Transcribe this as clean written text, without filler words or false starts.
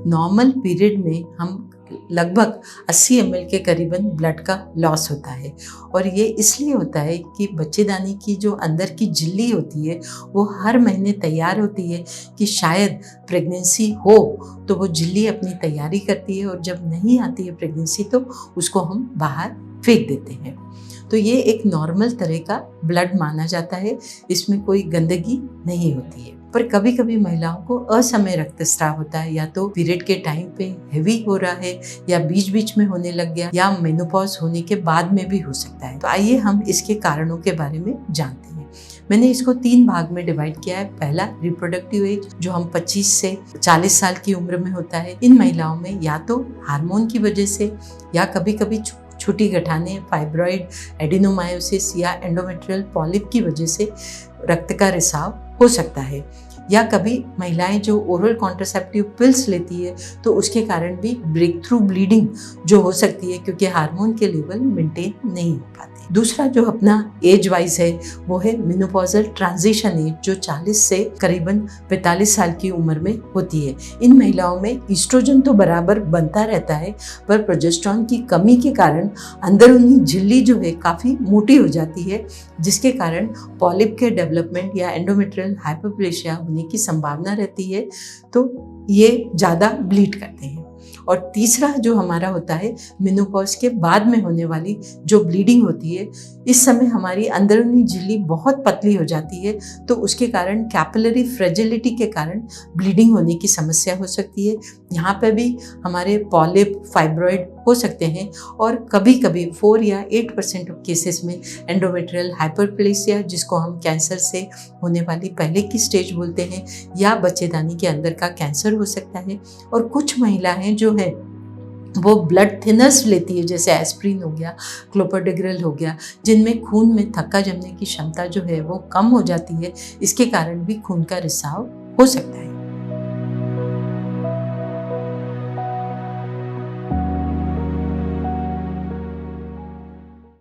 Normal period में हम लगभग 80 ml के करीबन ब्लड का लॉस होता है। और ये इसलिए होता है कि बच्चेदानी की जो अंदर की झिल्ली होती है वो हर महीने तैयार होती है कि शायद प्रेगनेंसी हो, तो वो झिल्ली अपनी तैयारी करती है और जब नहीं आती है प्रेगनेंसी तो उसको हम बाहर फेंक देते हैं। तो ये एक नॉर्मल तरह का ब्लड माना जाता है, इसमें कोई गंदगी नहीं होती है। पर कभी कभी महिलाओं को असमय रक्तस्राव होता है, या तो पीरियड के टाइम पे हेवी हो रहा है, या बीच बीच में होने लग गया, या मेनोपॉज होने के बाद में भी हो सकता है। तो आइए हम इसके कारणों के बारे में जानते हैं। मैंने इसको 3 भाग में डिवाइड किया है। पहला, रिप्रोडक्टिव एज, जो हम 25 से 40 साल की उम्र में होता है। इन महिलाओं में या तो हार्मोन की वजह से, या कभी कभी छोटी गठाने, फाइब्रॉइड, एडिनोमायोसिस या एंडोमेट्रियल पॉलिप की वजह से रक्त का रिसाव हो सकता है। या कभी महिलाएं जो ओरल कॉन्ट्रासेप्टिव पिल्स लेती है तो उसके कारण भी ब्रेक थ्रू ब्लीडिंग जो हो सकती है, क्योंकि हार्मोन के लेवल मेंटेन नहीं हो पाते। दूसरा जो अपना एज वाइज है वो है मेनोपॉजल ट्रांजिशन एज, जो 40 से करीबन 45 साल की उम्र में होती है। इन महिलाओं में ईस्ट्रोजन तो बराबर बनता रहता है, पर प्रोजेस्टेरॉन की कमी के कारण अंदरूनी झिल्ली जो है काफ़ी मोटी हो जाती है, जिसके कारण पॉलिप के डेवलपमेंट या एंडोमेट्रियल हाइपरप्लेशिया होने की संभावना रहती है, तो ये ज़्यादा ब्लीड करते हैं। और तीसरा जो हमारा होता है, मेनोपॉज के बाद में होने वाली जो ब्लीडिंग होती है, इस समय हमारी अंदरूनी झिल्ली बहुत पतली हो जाती है, तो उसके कारण कैपिलरी फ्रेजिलिटी के कारण ब्लीडिंग होने की समस्या हो सकती है। यहाँ पे भी हमारे पॉलिप, फाइब्रॉइड हो सकते हैं, और कभी कभी 4 या 8% ऑफ केसेस में एंडोमेट्रियल हाइपरप्लेसिया, जिसको हम कैंसर से होने वाली पहले की स्टेज बोलते हैं, या बच्चेदानी के अंदर का कैंसर हो सकता है। और कुछ महिलाएं जो है वो ब्लड थिनर्स लेती है, जैसे एस्प्रिन हो गया, क्लोपिडोग्रेल हो गया, जिनमें खून में थक्का जमने की क्षमता जो है वो कम हो जाती है। इसके कारण भी खून का रिसाव हो सकता है।